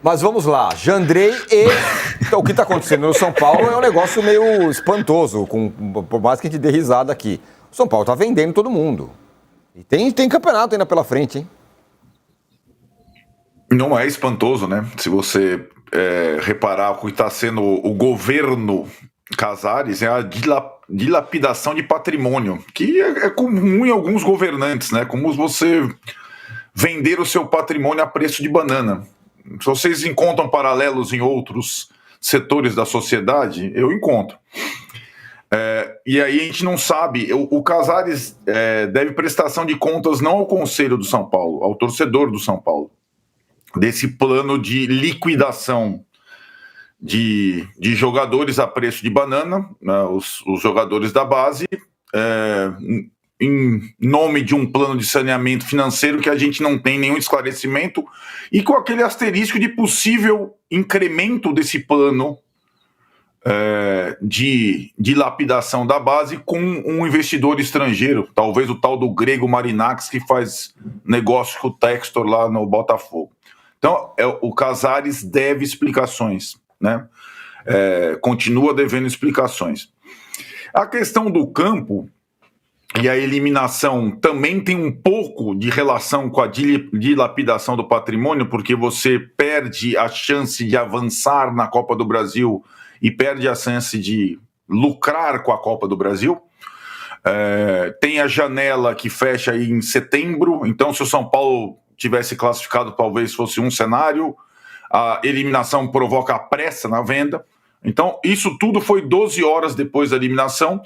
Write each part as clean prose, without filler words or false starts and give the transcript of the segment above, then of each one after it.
Mas vamos lá, Jandrei o que está acontecendo no São Paulo é um negócio meio espantoso, por mais que a gente dê risada aqui. O São Paulo está vendendo todo mundo. E tem campeonato ainda pela frente, hein? Não é espantoso, né? Se você reparar o que está sendo o governo Casares, é a dilapidação de patrimônio, que é comum em alguns governantes, né? Como você vender o seu patrimônio a preço de banana. Se vocês encontram paralelos em outros setores da sociedade, eu encontro. E aí a gente não sabe, o Casares deve prestação de contas não ao Conselho do São Paulo, ao torcedor do São Paulo, desse plano de liquidação de jogadores a preço de banana, né, os jogadores da base, em nome de um plano de saneamento financeiro que a gente não tem nenhum esclarecimento, e com aquele asterisco de possível incremento desse plano de dilapidação da base com um investidor estrangeiro, talvez o tal do grego Marinax, que faz negócio com o Textor lá no Botafogo. Então, o Casares deve explicações, né? Continua devendo explicações. A questão do campo e a eliminação também tem um pouco de relação com a dilapidação do patrimônio, porque você perde a chance de avançar na Copa do Brasil e perde a chance de lucrar com a Copa do Brasil. Tem a janela que fecha aí em setembro, então se o São Paulo tivesse classificado, talvez fosse um cenário. A eliminação provoca a pressa na venda. Então, isso tudo foi 12 horas depois da eliminação,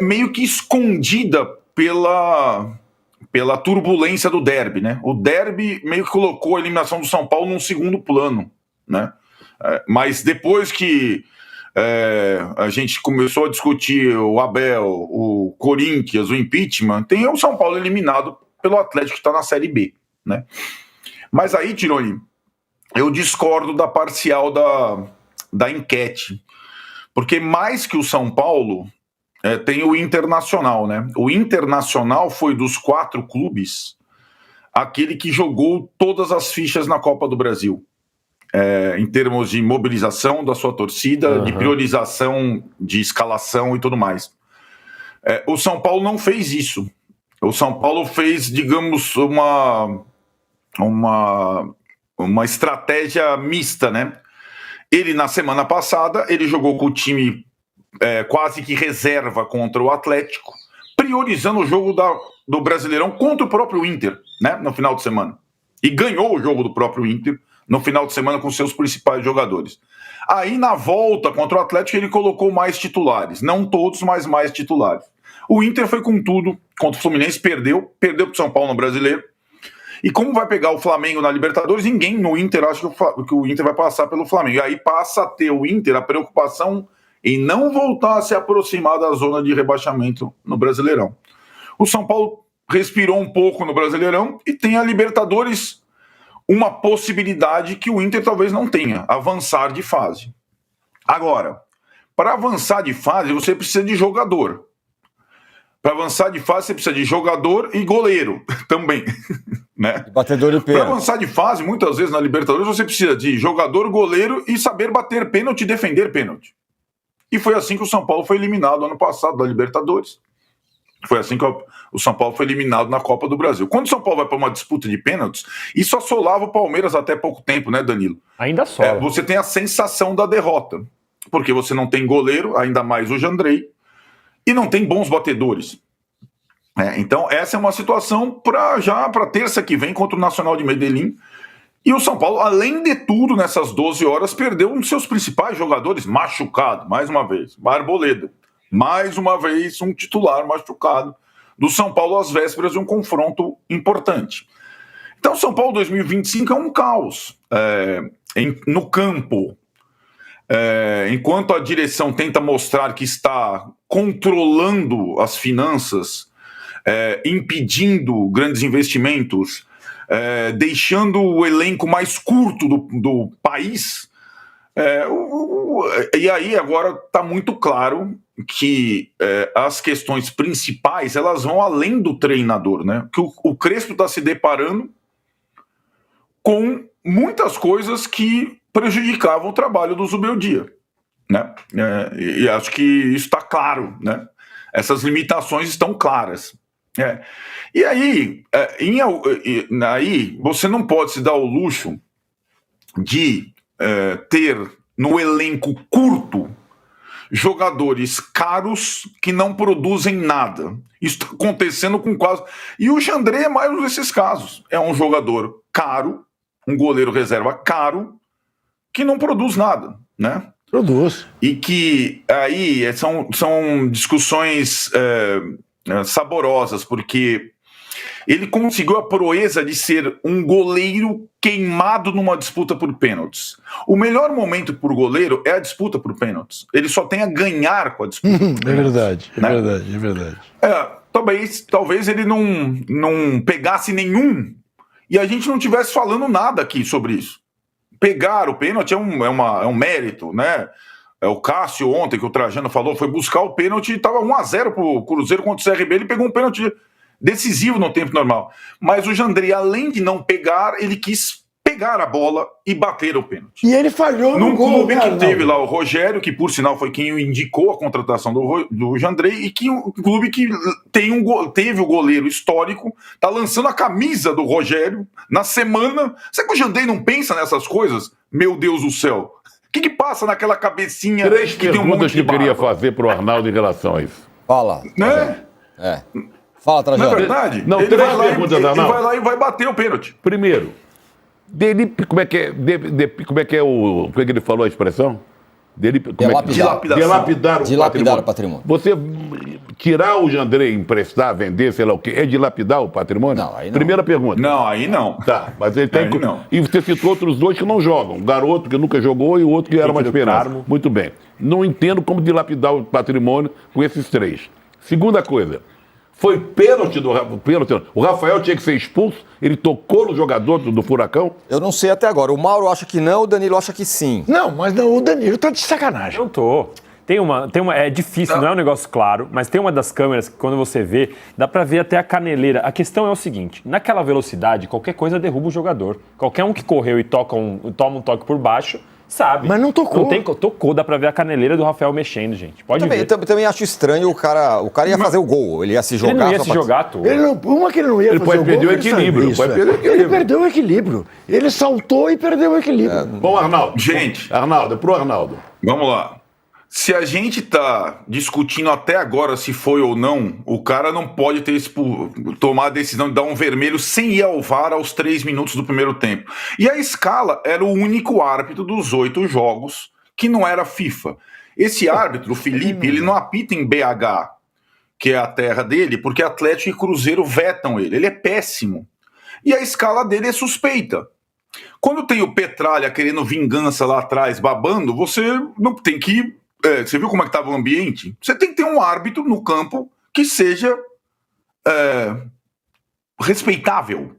meio que escondida pela turbulência do derby, né? O derby meio que colocou a eliminação do São Paulo num segundo plano, né? Mas depois que a gente começou a discutir o Abel, o Corinthians, o impeachment, tem o São Paulo eliminado pelo Atlético que está na Série B, né? Mas aí, Tironi, eu discordo da parcial da enquete, porque mais que o São Paulo, tem o Internacional, né? O Internacional foi dos 4 clubes aquele que jogou todas as fichas na Copa do Brasil, em termos de mobilização da sua torcida, de priorização de escalação e tudo mais. O São Paulo não fez isso. O São Paulo fez, digamos, uma estratégia mista, né? Ele, na semana passada, ele jogou com o time quase que reserva contra o Atlético, priorizando o jogo do Brasileirão contra o próprio Inter, né? No final de semana. E ganhou o jogo do próprio Inter no final de semana com seus principais jogadores. Aí, na volta contra o Atlético, ele colocou mais titulares. Não todos, mas mais titulares. O Inter foi com tudo contra o Fluminense, perdeu para o São Paulo no Brasileiro. E como vai pegar o Flamengo na Libertadores, ninguém no Inter acha que o Inter vai passar pelo Flamengo. E aí passa a ter o Inter a preocupação em não voltar a se aproximar da zona de rebaixamento no Brasileirão. O São Paulo respirou um pouco no Brasileirão e tem a Libertadores, uma possibilidade que o Inter talvez não tenha, avançar de fase. Agora, para avançar de fase, você precisa de jogador. Para avançar de fase, você precisa de jogador e goleiro também, né? Batedor de pênalti. Para avançar de fase, muitas vezes na Libertadores, você precisa de jogador, goleiro e saber bater pênalti e defender pênalti. E foi assim que o São Paulo foi eliminado ano passado da Libertadores. Foi assim que o São Paulo foi eliminado na Copa do Brasil. Quando o São Paulo vai para uma disputa de pênaltis, isso assolava o Palmeiras até pouco tempo, né, Danilo? Ainda assola. Você tem a sensação da derrota, porque você não tem goleiro, ainda mais o Jandrei, e não tem bons batedores. Então, essa é uma situação para terça que vem contra o Nacional de Medellín. E o São Paulo, além de tudo, nessas 12 horas, perdeu um dos seus principais jogadores machucado, mais uma vez, Arboleda. Mais uma vez, um titular machucado do São Paulo às vésperas de um confronto importante. Então, São Paulo 2025 é um caos no campo. Enquanto a direção tenta mostrar que está controlando as finanças, impedindo grandes investimentos, deixando o elenco mais curto do país, e aí agora está muito claro que as questões principais elas vão além do treinador, né? Que o Crespo está se deparando com muitas coisas que prejudicavam o trabalho do Zubeldia, né? E acho que isso está claro, né? Essas limitações estão claras. E aí, aí você não pode se dar o luxo de ter no elenco curto jogadores caros que não produzem nada. Isso está acontecendo com quase... E o Jandrei é mais um desses casos. É um jogador caro, um goleiro reserva caro, que não produz nada, né? Produz. E que aí são discussões saborosas, porque ele conseguiu a proeza de ser um goleiro queimado numa disputa por pênaltis. O melhor momento por goleiro é a disputa por pênaltis. Ele só tem a ganhar com a disputa por pênaltis. É verdade. Talvez ele não pegasse nenhum e a gente não estivesse falando nada aqui sobre isso. Pegar o pênalti é um mérito, né? O Cássio ontem, que o Trajano falou, foi buscar o pênalti e estava 1-0 pro Cruzeiro contra o CRB, ele pegou um pênalti decisivo no tempo normal. Mas o Jandrei, além de não pegar, ele quis pegar a bola e bater o pênalti. E ele falhou no gol. Num clube que teve lá o Rogério, que por sinal foi quem indicou a contratação do Jandrei, e que um clube que teve o goleiro histórico, tá lançando a camisa do Rogério na semana. Será que o Jandrei não pensa nessas coisas? Meu Deus do céu. O que passa naquela cabecinha? Três que tem um monte perguntas que de eu queria barba? fazer pro Arnaldo em relação a isso. Fala. Né? Fala, Trajano. Não é verdade? Não, ele três vai lá perguntas, ele Arnaldo. vai lá e vai bater o pênalti. Primeiro, como é que ele falou a expressão? Dilapidar Dilapidar o patrimônio. Você tirar o Jandrei, emprestar, vender, sei lá o quê, é dilapidar o patrimônio? Não, aí não. Primeira pergunta. Não, aí não. Tá, mas ele tem. Aí não. E você citou outros dois que não jogam. Um garoto que nunca jogou e o outro que era uma esperança. Muito bem. Não entendo como dilapidar o patrimônio com esses três. Segunda coisa. Foi pênalti pênalti. O Rafael tinha que ser expulso, ele tocou no jogador do Furacão. Eu não sei até agora. O Mauro acha que não, o Danilo acha que sim. Não, mas não, o Danilo tá de sacanagem. Não tô. É difícil, não é um negócio claro, mas tem uma das câmeras que quando você vê, dá pra ver até a caneleira. A questão é o seguinte, naquela velocidade, qualquer coisa derruba o jogador. Qualquer um que correu e toma um toque por baixo, sabe. Mas não tocou. Tocou, dá pra ver a caneleira do Rafael mexendo, gente. Pode ver. Também acho estranho o cara ia fazer o gol, ele ia se jogar. Ele não ia se jogar, tu. Que ele não ia Ele fazer pode o perder gol, o equilíbrio. Ele perdeu o equilíbrio. Ele saltou e perdeu o equilíbrio. Bom, Arnaldo. Gente. Arnaldo, pro Arnaldo. Vamos lá. Se a gente tá discutindo até agora se foi ou não, o cara não pode tomar a decisão de dar um vermelho sem ir ao VAR aos 3 minutos do primeiro tempo. E a Scala era o único árbitro dos 8 jogos que não era FIFA. Esse árbitro, o Felipe, ele não apita em BH, que é a terra dele, porque Atlético e Cruzeiro vetam ele. Ele é péssimo. E a escala dele é suspeita. Quando tem o Petralha querendo vingança lá atrás, babando, você não tem que... você viu como é que estava o ambiente? Você tem que ter um árbitro no campo que seja respeitável,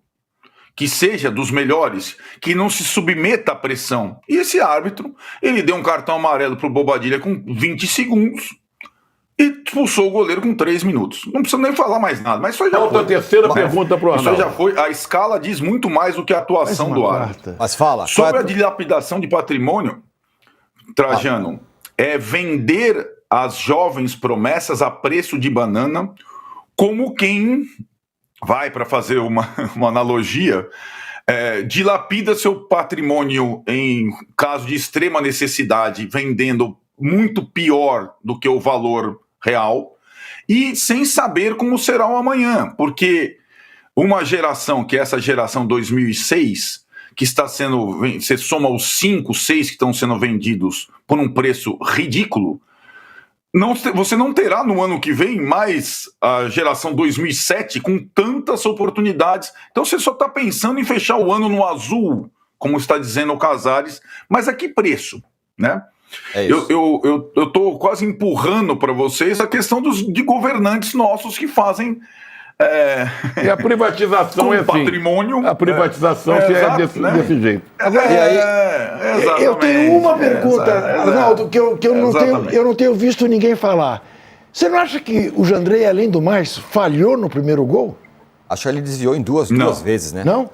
que seja dos melhores, que não se submeta à pressão. E esse árbitro, ele deu um cartão amarelo pro Bobadilha com 20 segundos e expulsou o goleiro com 3 minutos. Não precisa nem falar mais nada, mas isso já foi. A terceira pergunta pro Arnaldo. Isso já foi. A escala diz muito mais do que a atuação do árbitro. Mas fala. Sobre a dilapidação de patrimônio, Trajano, é vender as jovens promessas a preço de banana, como quem vai, para fazer uma analogia, dilapida seu patrimônio em caso de extrema necessidade, vendendo muito pior do que o valor real, e sem saber como será o amanhã, porque uma geração, que é essa geração 2006, que está sendo, você soma os 5, 6 que estão sendo vendidos por um preço ridículo, você não terá no ano que vem mais a geração 2007 com tantas oportunidades. Então você só está pensando em fechar o ano no azul, como está dizendo o Casares, mas a que preço, né? Eu estou quase empurrando para vocês a questão de governantes nossos que fazem... E a privatização é assim. Patrimônio. A privatização desse jeito. Eu tenho uma pergunta, Arnaldo, que eu não tenho visto ninguém falar. Você não acha que o Jandrei, além do mais, falhou no primeiro gol? Acho que ele desviou em duas vezes, né? Não?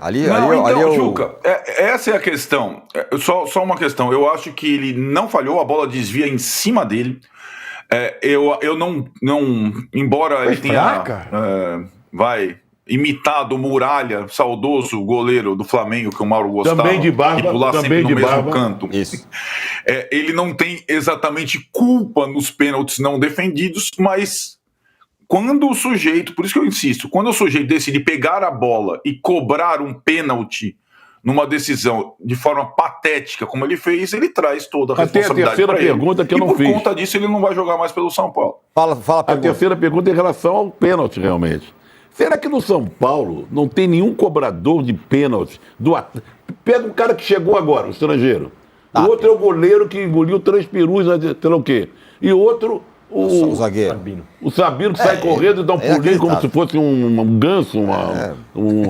Juca, essa é a questão. Só uma questão. Eu acho que ele não falhou, a bola desvia em cima dele. Eu não embora ele tenha imitado o Muralha, saudoso goleiro do Flamengo, que o Mauro gostava, também de barba, e pular sempre no mesmo canto. Isso. Ele não tem exatamente culpa nos pênaltis não defendidos, mas quando o sujeito, por isso que eu insisto, quando o sujeito decide pegar a bola e cobrar um pênalti numa decisão de forma patética, como ele fez, ele traz toda a responsabilidade. Até a terceira pergunta que eu não fiz. E por conta disso, ele não vai jogar mais pelo São Paulo. Fala a terceira pergunta é em relação ao pênalti, realmente. Será que no São Paulo não tem nenhum cobrador de pênalti? Pega um cara que chegou agora, o estrangeiro. O outro é o goleiro que engoliu 3 perus, sei lá o quê. E outro... O zagueiro. O Sabino que sai correndo e dá um pulinho como se fosse um ganso,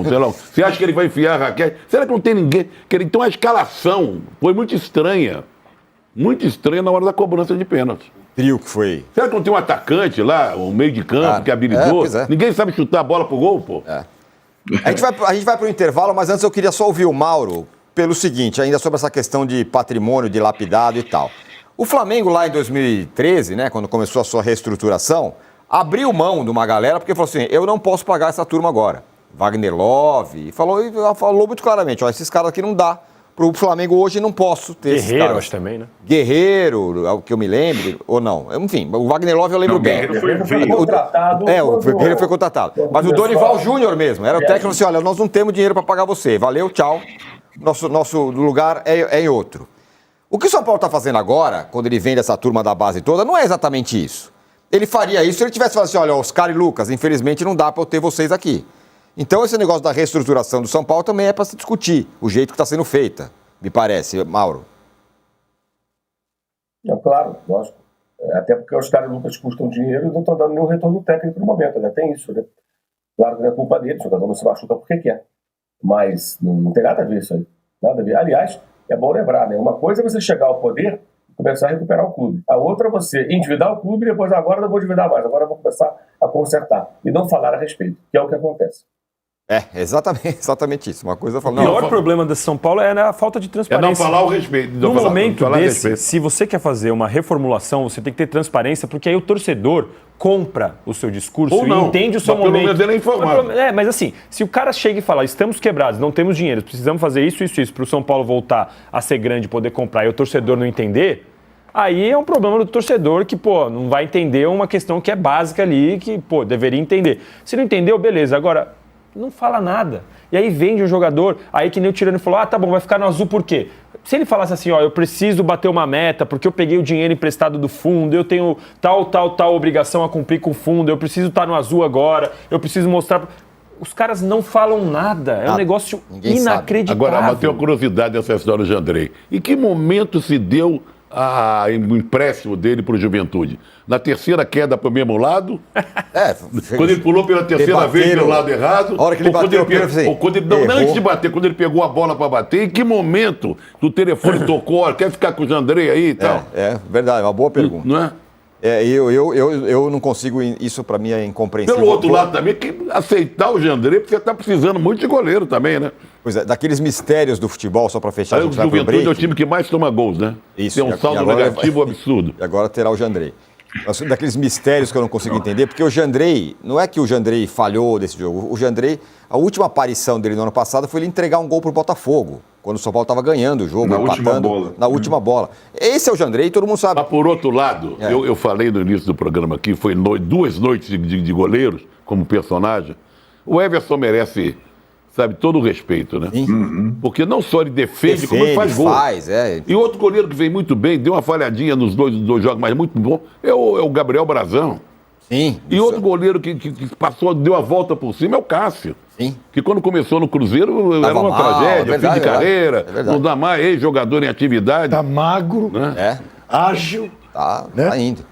sei lá. Você acha que ele vai enfiar a raquete? Será que não tem ninguém? Então a escalação foi muito estranha na hora da cobrança de pênalti. Trio que foi. Será que não tem um atacante lá, um meio de campo que é habilidoso? Ninguém sabe chutar a bola pro gol, pô? A gente vai pro intervalo, mas antes eu queria só ouvir o Mauro pelo seguinte, ainda sobre essa questão de patrimônio dilapidado e tal. O Flamengo lá em 2013, né, quando começou a sua reestruturação, abriu mão de uma galera porque falou assim, eu não posso pagar essa turma agora. Wagner Love, falou muito claramente, ó, esses caras aqui não dá. Pro Flamengo hoje não posso ter esses caras. Guerreiro, acho também, né? Guerreiro, é o que eu me lembro, ou não. Enfim, o Wagner Love eu lembro bem. O Guerreiro foi contratado. O Guerreiro foi contratado. Mas o Dorival Júnior mesmo, era o técnico assim, olha, nós não temos dinheiro para pagar você. Valeu, tchau. Nosso lugar é em outro. O que o São Paulo está fazendo agora, quando ele vende essa turma da base toda, não é exatamente isso. Ele faria isso se ele tivesse falado assim, olha, Oscar e Lucas, infelizmente não dá para eu ter vocês aqui. Então esse negócio da reestruturação do São Paulo também é para se discutir, o jeito que está sendo feita, me parece. Mauro. Claro, lógico. Até porque Oscar e Lucas custam dinheiro e não estão dando nenhum retorno técnico no momento, né? Tem isso, né? Claro que não é culpa dele, o jogador não se machuca porque quer. Mas não tem nada a ver isso aí. Nada a ver. Aliás, é bom lembrar, né? Uma coisa é você chegar ao poder e começar a recuperar o clube. A outra é você endividar o clube e depois, agora não vou endividar mais, agora eu vou começar a consertar. E não falar a respeito, que é o que acontece. Exatamente isso. Uma coisa falando. O pior problema da São Paulo é a falta de transparência. É não falar o respeito. No momento desse, se você quer fazer uma reformulação, você tem que ter transparência, porque aí o torcedor compra o seu discurso ou não, e entende o seu pelo momento. Menos ele é informado. Mas assim, se o cara chega e fala, estamos quebrados, não temos dinheiro, precisamos fazer isso, para o São Paulo voltar a ser grande, poder comprar, e o torcedor não entender, aí é um problema do torcedor que, não vai entender uma questão que é básica ali, que, deveria entender. Se não entendeu, beleza. Agora, não fala nada. E aí vende o jogador, aí que nem o Tirani falou, tá bom, vai ficar no azul por quê? Se ele falasse assim, eu preciso bater uma meta porque eu peguei o dinheiro emprestado do fundo, eu tenho tal obrigação a cumprir com o fundo, eu preciso estar no azul agora, eu preciso mostrar... Os caras não falam nada, é um negócio inacreditável. Agora, eu tenho uma curiosidade dessa história do Jandrei. Em que momento se deu o empréstimo dele para o Juventude? Na terceira queda para o mesmo lado? Quando ele pulou pela terceira vez pelo lado errado? A hora que ele bateu, antes de bater, quando ele pegou a bola para bater, em que momento o telefone tocou? Quer ficar com o Jandrei aí e tal? Verdade, uma boa pergunta. Não é? Eu não consigo, isso para mim é incompreensível. Pelo outro lado também, que aceitar o Jandrei, porque você está precisando muito de goleiro também, né? Pois é, daqueles mistérios do futebol, só para fechar, aí, a gente vai pro break. O Juventude é o time que mais toma gols, né? Isso. Tem um saldo negativo absurdo. E agora terá o Jandrei. Daqueles mistérios que eu não consigo entender, porque o Jandrei, não é que o Jandrei falhou desse jogo, o Jandrei, a última aparição dele no ano passado foi ele entregar um gol pro Botafogo, quando o São Paulo estava ganhando o jogo, na última bola. Esse é o Jandrei, todo mundo sabe. Mas por outro lado, eu falei no início do programa aqui, foi 2 noites de goleiros como personagem. O Everson merece, sabe, todo o respeito, né? Porque não só ele defende como ele faz gol. E outro goleiro que vem muito bem, deu uma falhadinha nos dois jogos, mas muito bom, é o Gabriel Brazão. Sim. E outro goleiro que passou, deu a volta por cima é o Cássio. Sim. Que quando começou no Cruzeiro era uma tragédia, fim de carreira, não dá mais, jogador em atividade. Tá magro, né? ágil. Tá indo.